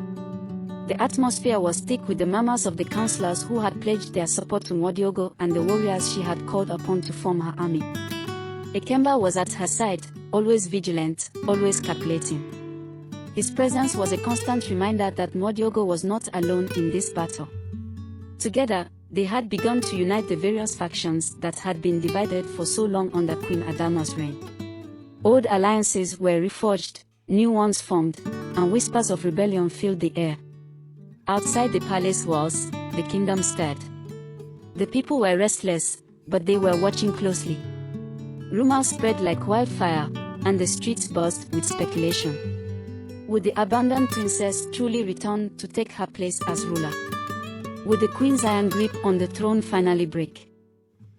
The atmosphere was thick with the murmurs of the counselors who had pledged their support to Nwodiogo and the warriors she had called upon to form her army. Ikemba was at her side, always vigilant, always calculating. His presence was a constant reminder that Nwodiogo was not alone in this battle. Together, they had begun to unite the various factions that had been divided for so long under Queen Adama's reign. Old alliances were reforged, new ones formed, and whispers of rebellion filled the air. Outside the palace walls, the kingdom stirred. The people were restless, but they were watching closely. Rumors spread like wildfire, and the streets buzzed with speculation. Would the abandoned princess truly return to take her place as ruler? Would the queen's iron grip on the throne finally break?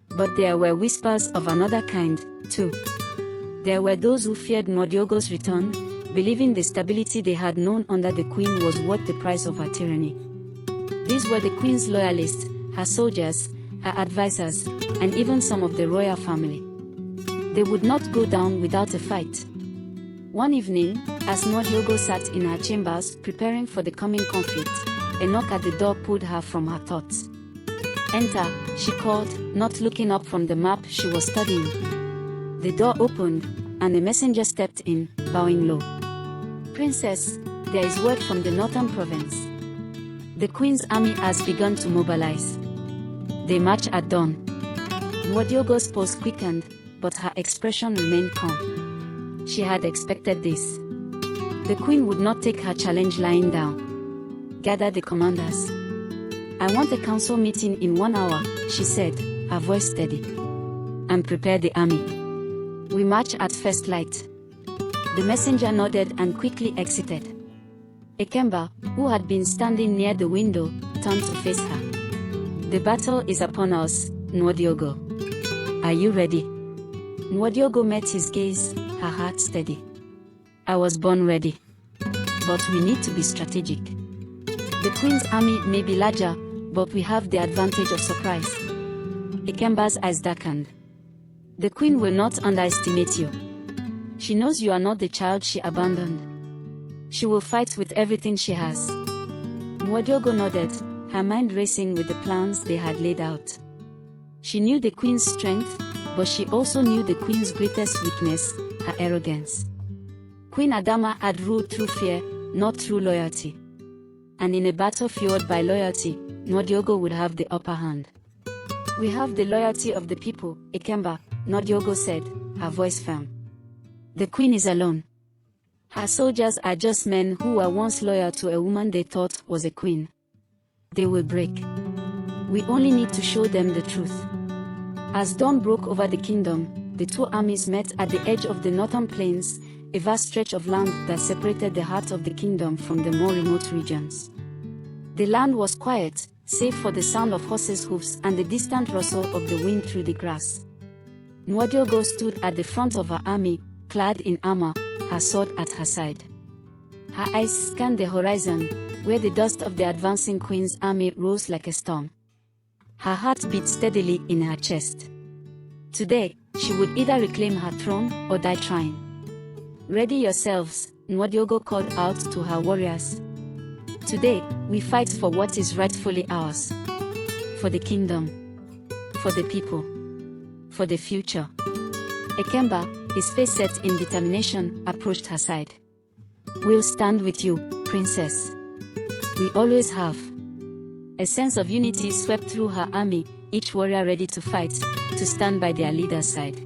But there were whispers of another kind, too. There were those who feared Nwodiogo's return, believing the stability they had known under the queen was worth the price of her tyranny. These were the queen's loyalists, her soldiers, her advisors, and even some of the royal family. They would not go down without a fight. One evening, as Nwodiogo sat in her chambers preparing for the coming conflict, a knock at the door pulled her from her thoughts. "Enter," she called, not looking up from the map she was studying. The door opened, and a messenger stepped in, bowing low. "Princess, there is word from the northern province. The queen's army has begun to mobilize. They march at dawn." Nwodiogo's pulse quickened, but her expression remained calm. She had expected this. The queen would not take her challenge lying down. "Gather the commanders. I want a council meeting in 1 hour," she said, her voice steady. "And prepare the army. We march at first light." The messenger nodded and quickly exited. Ikemba, who had been standing near the window, turned to face her. "The battle is upon us, Nwodiogo. Are you ready?" Nwodiogo met his gaze, her heart steady. "I was born ready. But we need to be strategic. The queen's army may be larger, but we have the advantage of surprise." Ikemba's eyes darkened. "The queen will not underestimate you. She knows you are not the child she abandoned. She will fight with everything she has." Nwodiogo nodded, her mind racing with the plans they had laid out. She knew the queen's strength, but she also knew the queen's greatest weakness, her arrogance. Queen Adama had ruled through fear, not through loyalty. And in a battle fueled by loyalty, Nwodiogo would have the upper hand. "We have the loyalty of the people, Ikemba," Nwodiogo said, her voice firm. "The queen is alone. Her soldiers are just men who were once loyal to a woman they thought was a queen. They will break. We only need to show them the truth." As dawn broke over the kingdom, the two armies met at the edge of the northern plains, a vast stretch of land that separated the heart of the kingdom from the more remote regions. The land was quiet, save for the sound of horses' hoofs and the distant rustle of the wind through the grass. Nwodiogo stood at the front of her army, clad in armor, her sword at her side. Her eyes scanned the horizon, where the dust of the advancing queen's army rose like a storm. Her heart beat steadily in her chest. Today, she would either reclaim her throne or die trying. "Ready yourselves," Nwodiogo called out to her warriors. "Today, we fight for what is rightfully ours. For the kingdom. For the people. For the future." Ikemba, his face set in determination, approached her side. "We'll stand with you, princess. We always have." A sense of unity swept through her army, each warrior ready to fight, to stand by their leader's side.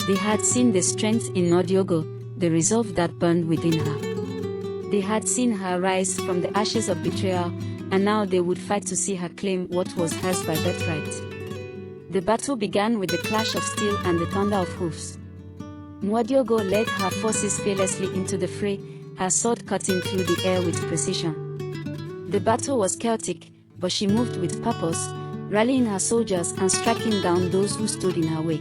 They had seen the strength in Nwodiogo, the resolve that burned within her. They had seen her rise from the ashes of betrayal, and now they would fight to see her claim what was hers by birthright. The battle began with the clash of steel and the thunder of hoofs. Nwodiogo led her forces fearlessly into the fray, her sword cutting through the air with precision. The battle was chaotic, but she moved with purpose, rallying her soldiers and striking down those who stood in her way.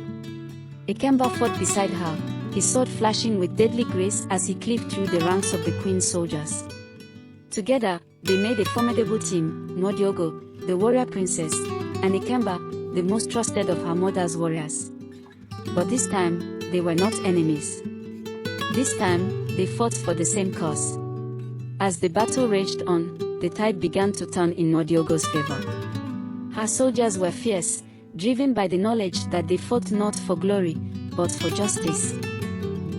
Ikemba fought beside her, his sword flashing with deadly grace as he cleaved through the ranks of the queen's soldiers. Together, they made a formidable team: Nwodiogo, the warrior princess, and Ikemba, the most trusted of her mother's warriors. But this time, they were not enemies. This time, they fought for the same cause. As the battle raged on, the tide began to turn in Nwodiogo's favor. Her soldiers were fierce, driven by the knowledge that they fought not for glory, but for justice.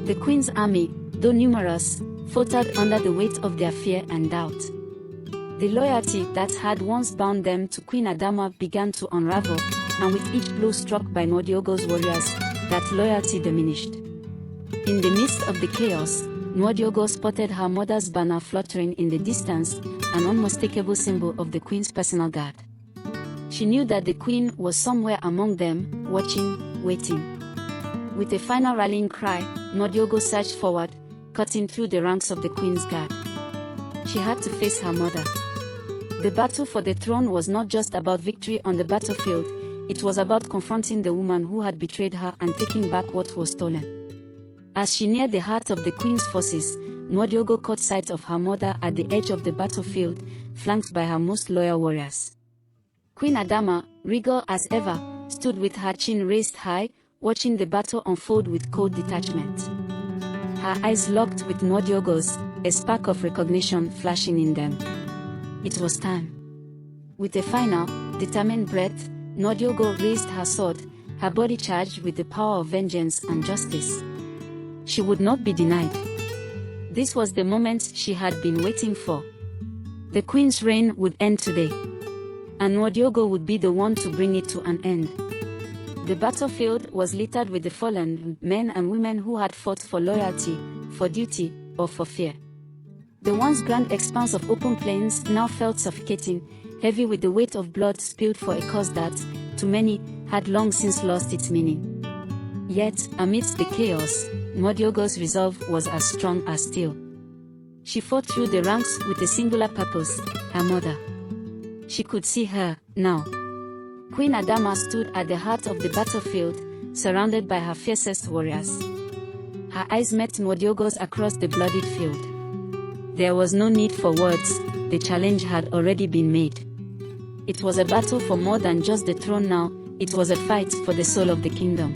The queen's army, though numerous, faltered under the weight of their fear and doubt. The loyalty that had once bound them to Queen Adama began to unravel, and with each blow struck by Nwodiogo's warriors, that loyalty diminished. In the midst of the chaos, Nwodiogo spotted her mother's banner fluttering in the distance, an unmistakable symbol of the queen's personal guard. She knew that the queen was somewhere among them, watching, waiting. With a final rallying cry, Nwodiogo surged forward, cutting through the ranks of the queen's guard. She had to face her mother. The battle for the throne was not just about victory on the battlefield, it was about confronting the woman who had betrayed her and taking back what was stolen. As she neared the heart of the queen's forces, Nwodiogo caught sight of her mother at the edge of the battlefield, flanked by her most loyal warriors. Queen Adama, regal as ever, stood with her chin raised high, watching the battle unfold with cold detachment. Her eyes locked with Nwodiogo's, a spark of recognition flashing in them. It was time. With a final, determined breath, Nwodiogo raised her sword, her body charged with the power of vengeance and justice. She would not be denied. This was the moment she had been waiting for. The queen's reign would end today, and Nwodiogo would be the one to bring it to an end. The battlefield was littered with the fallen men and women who had fought for loyalty, for duty, or for fear. The once grand expanse of open plains now felt suffocating, heavy with the weight of blood spilled for a cause that, to many, had long since lost its meaning. Yet, amidst the chaos, Nwodiogo's resolve was as strong as steel. She fought through the ranks with a singular purpose: her mother. She could see her, now. Queen Adama stood at the heart of the battlefield, surrounded by her fiercest warriors. Her eyes met Nwodiogo's across the bloodied field. There was no need for words, the challenge had already been made. It was a battle for more than just the throne now, it was a fight for the soul of the kingdom.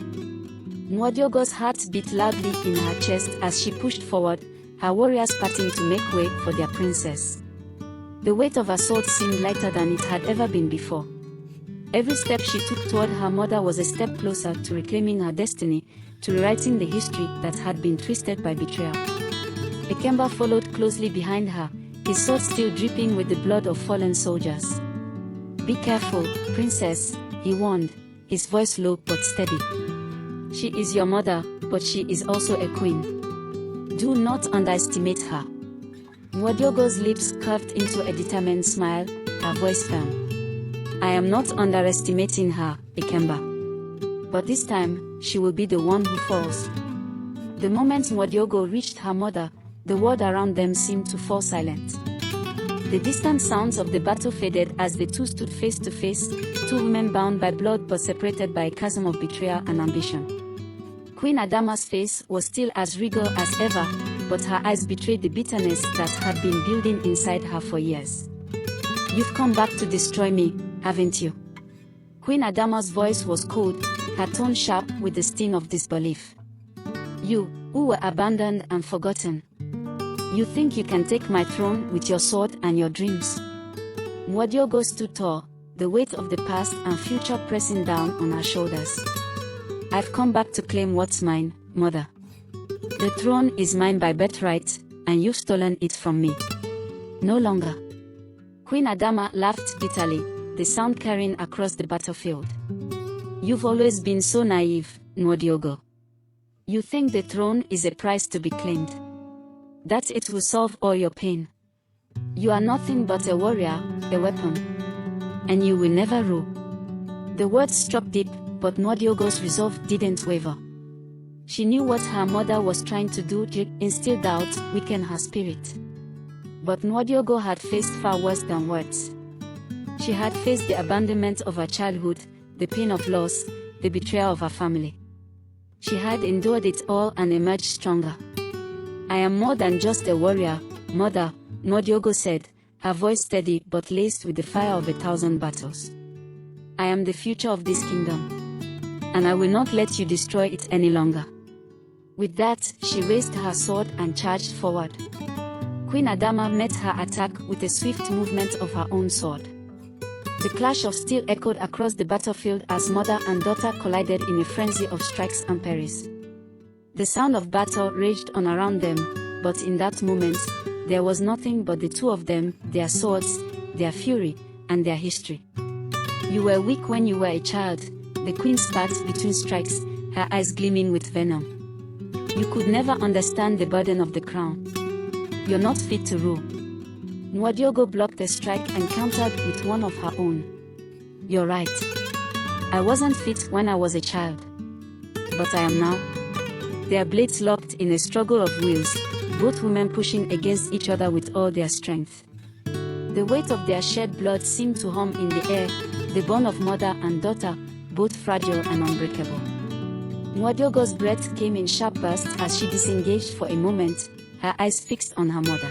Nwodiogo's heart beat loudly in her chest as she pushed forward, her warriors parting to make way for their princess. The weight of her sword seemed lighter than it had ever been before. Every step she took toward her mother was a step closer to reclaiming her destiny, to rewriting the history that had been twisted by betrayal. Ikemba followed closely behind her, his sword still dripping with the blood of fallen soldiers. "Be careful, princess," he warned, his voice low but steady. "She is your mother, but she is also a queen. Do not underestimate her." Nwodiogo's lips curved into a determined smile, her voice firm. "I am not underestimating her, Ikemba. But this time, she will be the one who falls." The moment Nwodiogo reached her mother, the world around them seemed to fall silent. The distant sounds of the battle faded as the two stood face to face, two women bound by blood but separated by a chasm of betrayal and ambition. Queen Adama's face was still as regal as ever, but her eyes betrayed the bitterness that had been building inside her for years. "You've come back to destroy me, haven't you?" Queen Adama's voice was cold, her tone sharp with the sting of disbelief. "You, who were abandoned and forgotten. You think you can take my throne with your sword and your dreams?" Nwodiogo stood tall, the weight of the past and future pressing down on her shoulders. "I've come back to claim what's mine, mother. The throne is mine by birthright, and you've stolen it from me. No longer." Queen Adama laughed bitterly, the sound carrying across the battlefield. "You've always been so naive, Nwodiogo. You think the throne is a prize to be claimed, that it will solve all your pain. You are nothing but a warrior, a weapon. And you will never rule." The words struck deep, but Nwodiogo's resolve didn't waver. She knew what her mother was trying to do: instill doubt, weaken her spirit. But Nwodiogo had faced far worse than words. She had faced the abandonment of her childhood, the pain of loss, the betrayal of her family. She had endured it all and emerged stronger. "I am more than just a warrior, mother," Nwodiogo said, her voice steady but laced with the fire of 1,000 battles. I am the future of this kingdom, and I will not let you destroy it any longer. With that, she raised her sword and charged forward. Queen Adama met her attack with a swift movement of her own sword. The clash of steel echoed across the battlefield as mother and daughter collided in a frenzy of strikes and parries. The sound of battle raged on around them, but in that moment, there was nothing but the two of them, their swords, their fury, and their history. You were weak when you were a child, the queen spat between strikes, her eyes gleaming with venom. You could never understand the burden of the crown. You're not fit to rule. Nwodiogo blocked the strike and countered with one of her own. You're right. I wasn't fit when I was a child. But I am now. Their blades locked in a struggle of wills, both women pushing against each other with all their strength. The weight of their shed blood seemed to hum in the air, the bond of mother and daughter, both fragile and unbreakable. Nwodiogo's breath came in sharp bursts as she disengaged for a moment, her eyes fixed on her mother.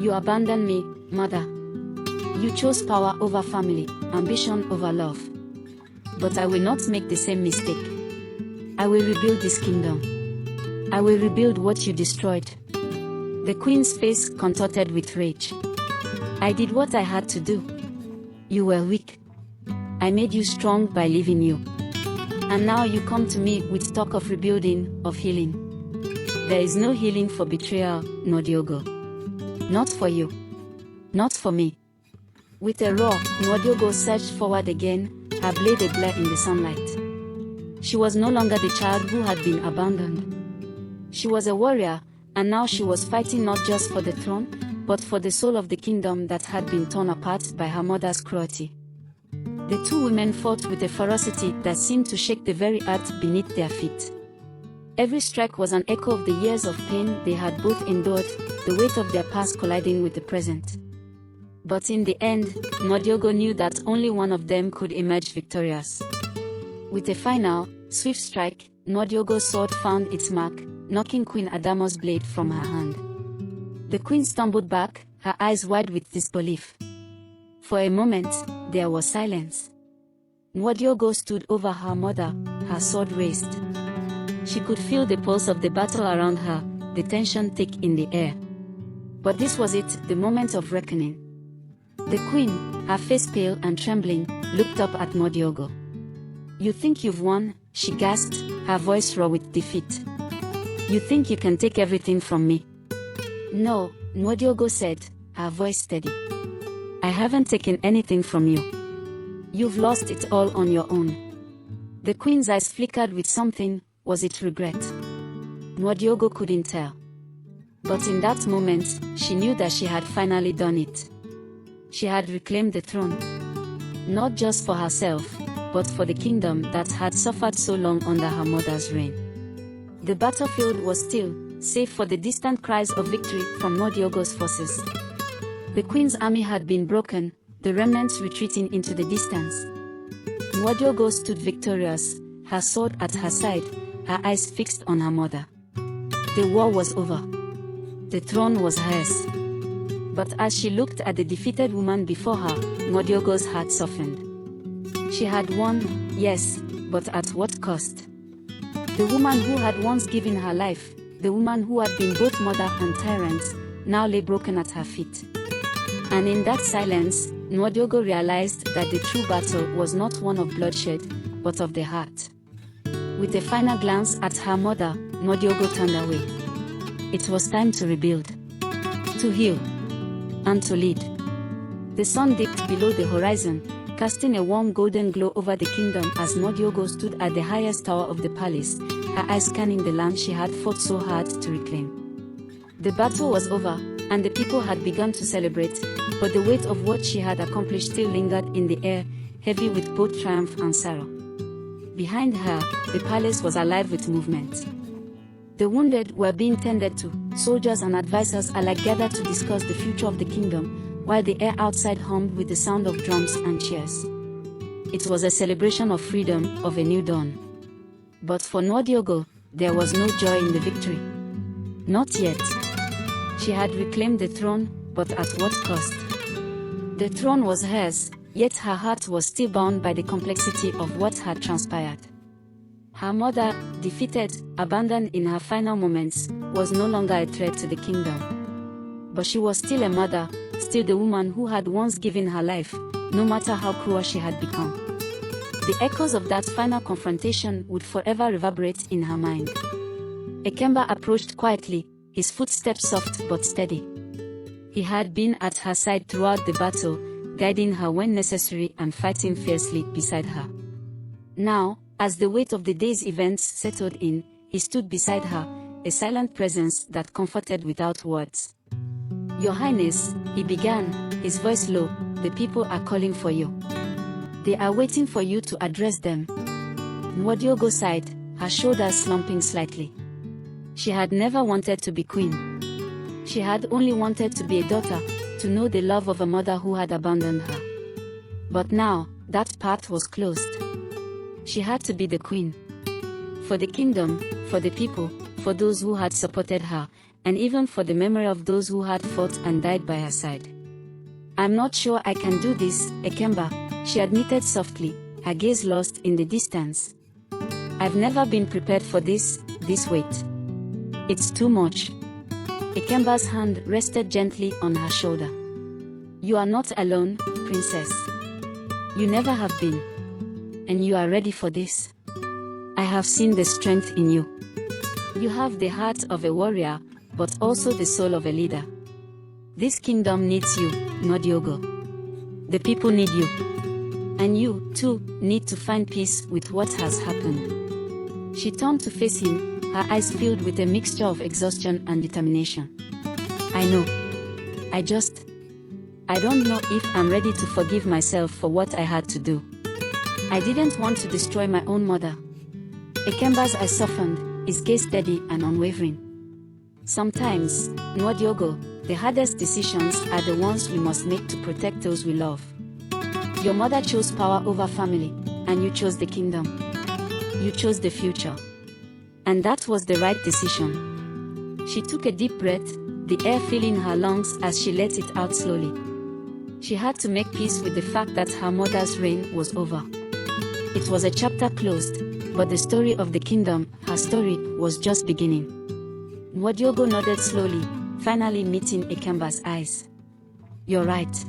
You abandoned me, mother. You chose power over family, ambition over love. But I will not make the same mistake. I will rebuild this kingdom. I will rebuild what you destroyed. The queen's face contorted with rage. I did what I had to do. You were weak. I made you strong by leaving you. And now you come to me with talk of rebuilding, of healing. There is no healing for betrayal, Nwodiogo. Not for you. Not for me. With a roar, Nwodiogo surged forward again, her blade aglare in the sunlight. She was no longer the child who had been abandoned. She was a warrior, and now she was fighting not just for the throne, but for the soul of the kingdom that had been torn apart by her mother's cruelty. The two women fought with a ferocity that seemed to shake the very earth beneath their feet. Every strike was an echo of the years of pain they had both endured, the weight of their past colliding with the present. But in the end, Nwodiogo knew that only one of them could emerge victorious. With a final, swift strike, Nwodiogo's sword found its mark, knocking Queen Adama's blade from her hand. The queen stumbled back, her eyes wide with disbelief. For a moment, there was silence. Nwodiogo stood over her mother, her sword raised. She could feel the pulse of the battle around her, the tension thick in the air. But this was it, the moment of reckoning. The queen, her face pale and trembling, looked up at Nwodiogo. You think you've won? She gasped, her voice raw with defeat. You think you can take everything from me? No, Nwodiogo said, her voice steady. I haven't taken anything from you. You've lost it all on your own. The queen's eyes flickered with something. Was it regret? Nwodiogo couldn't tell. But in that moment, she knew that she had finally done it. She had reclaimed the throne. Not just for herself, but for the kingdom that had suffered so long under her mother's reign. The battlefield was still, save for the distant cries of victory from Nwodiogo's forces. The queen's army had been broken, the remnants retreating into the distance. Nwodiogo stood victorious, her sword at her side, her eyes fixed on her mother. The war was over. The throne was hers. But as she looked at the defeated woman before her, Nwodiogo's heart softened. She had won, yes, but at what cost? The woman who had once given her life, the woman who had been both mother and tyrant, now lay broken at her feet. And in that silence, Nwodiogo realized that the true battle was not one of bloodshed, but of the heart. With a final glance at her mother, Nwodiogo turned away. It was time to rebuild, to heal, and to lead. The sun dipped below the horizon, casting a warm golden glow over the kingdom as Nwodiogo stood at the highest tower of the palace, her eyes scanning the land she had fought so hard to reclaim. The battle was over, and the people had begun to celebrate, but the weight of what she had accomplished still lingered in the air, heavy with both triumph and sorrow. Behind her, the palace was alive with movement. The wounded were being tended to, soldiers and advisors alike gathered to discuss the future of the kingdom, while the air outside hummed with the sound of drums and cheers. It was a celebration of freedom, of a new dawn. But for Nwodiogo, there was no joy in the victory. Not yet. She had reclaimed the throne, but at what cost? The throne was hers, yet her heart was still bound by the complexity of what had transpired. Her mother, defeated, abandoned in her final moments, was no longer a threat to the kingdom. But she was still a mother, still the woman who had once given her life, no matter how cruel she had become. The echoes of that final confrontation would forever reverberate in her mind. Ikemba approached quietly, his footsteps soft but steady. He had been at her side throughout the battle, guiding her when necessary and fighting fiercely beside her. Now, as the weight of the day's events settled in, he stood beside her, a silent presence that comforted without words. "Your Highness," he began, his voice low, "the people are calling for you. They are waiting for you to address them." Nwodiogo sighed, her shoulders slumping slightly. She had never wanted to be queen. She had only wanted to be a daughter, to know the love of a mother who had abandoned her. But now, that path was closed. She had to be the queen. For the kingdom, for the people, for those who had supported her, and even for the memory of those who had fought and died by her side. "I'm not sure I can do this, Ikemba," she admitted softly, her gaze lost in the distance. "I've never been prepared for this weight. It's too much." Ikemba's hand rested gently on her shoulder. "You are not alone, princess. You never have been. And you are ready for this. I have seen the strength in you. You have the heart of a warrior, but also the soul of a leader. This kingdom needs you, Nwodiogo. The people need you. And you, too, need to find peace with what has happened." She turned to face him, her eyes filled with a mixture of exhaustion and determination. "I know. I don't know if I'm ready to forgive myself for what I had to do. I didn't want to destroy my own mother." Ikemba's eyes softened, his gaze steady and unwavering. "Sometimes, Nwodiogo, the hardest decisions are the ones we must make to protect those we love. Your mother chose power over family, and you chose the kingdom. You chose the future. And that was the right decision." She took a deep breath, the air filling her lungs as she let it out slowly. She had to make peace with the fact that her mother's reign was over. It was a chapter closed, but the story of the kingdom, her story, was just beginning. Nwodiogo nodded slowly, finally meeting Ikemba's eyes. "You're right.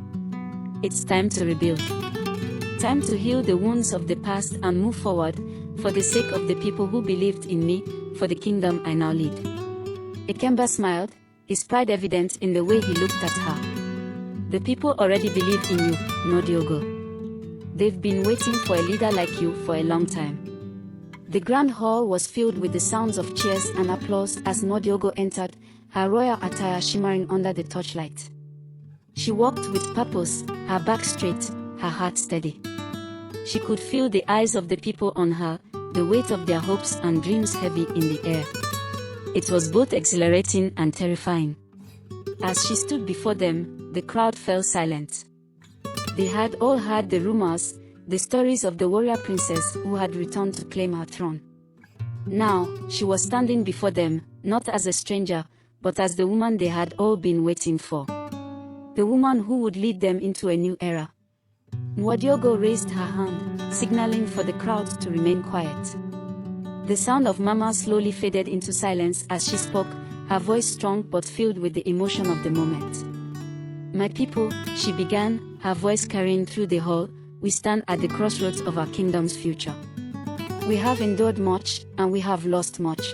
It's time to rebuild. Time to heal the wounds of the past and move forward, for the sake of the people who believed in me, for the kingdom I now lead." Ikemba smiled, his pride evident in the way he looked at her. "The people already believe in you, Nwodiogo. They've been waiting for a leader like you for a long time." The grand hall was filled with the sounds of cheers and applause as Nwodiogo entered, her royal attire shimmering under the torchlight. She walked with purpose, her back straight, her heart steady. She could feel the eyes of the people on her, the weight of their hopes and dreams heavy in the air. It was both exhilarating and terrifying. As she stood before them, the crowd fell silent. They had all heard the rumors, the stories of the warrior princess who had returned to claim her throne. Now, she was standing before them, not as a stranger, but as the woman they had all been waiting for. The woman who would lead them into a new era. Nwodiogo raised her hand, signaling for the crowd to remain quiet. The sound of Mama slowly faded into silence as she spoke, her voice strong but filled with the emotion of the moment. "My people," she began, her voice carrying through the hall, "we stand at the crossroads of our kingdom's future. We have endured much, and we have lost much.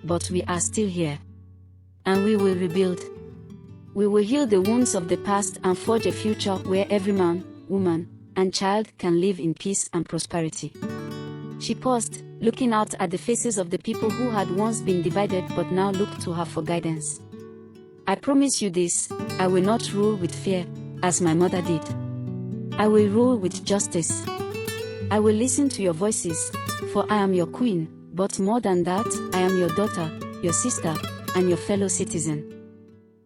But we are still here. And we will rebuild. We will heal the wounds of the past and forge a future where every man, woman, and child can live in peace and prosperity." She paused, looking out at the faces of the people who had once been divided but now looked to her for guidance. "I promise you this, I will not rule with fear, as my mother did. I will rule with justice. I will listen to your voices, for I am your queen, but more than that, I am your daughter, your sister, and your fellow citizen.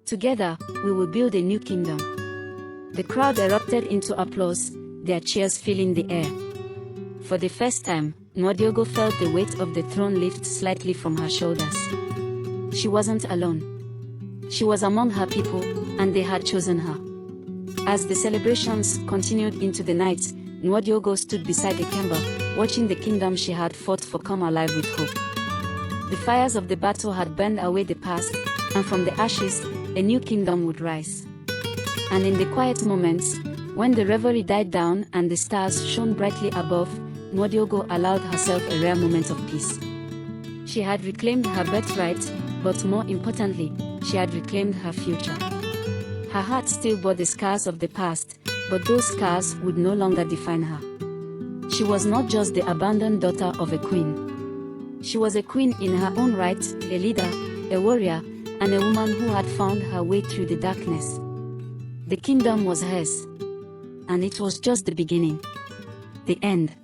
Together, we will build a new kingdom." The crowd erupted into applause, their cheers filling the air. For the first time, Nwodiogo felt the weight of the throne lift slightly from her shoulders. She wasn't alone. She was among her people, and they had chosen her. As the celebrations continued into the night, Nwodiogo stood beside Ikemba, watching the kingdom she had fought for come alive with hope. The fires of the battle had burned away the past, and from the ashes, a new kingdom would rise. And in the quiet moments, when the revelry died down and the stars shone brightly above, Nwodiogo allowed herself a rare moment of peace. She had reclaimed her birthright, but more importantly, she had reclaimed her future. Her heart still bore the scars of the past, but those scars would no longer define her. She was not just the abandoned daughter of a queen. She was a queen in her own right, a leader, a warrior, and a woman who had found her way through the darkness. The kingdom was hers. And it was just the beginning. The end.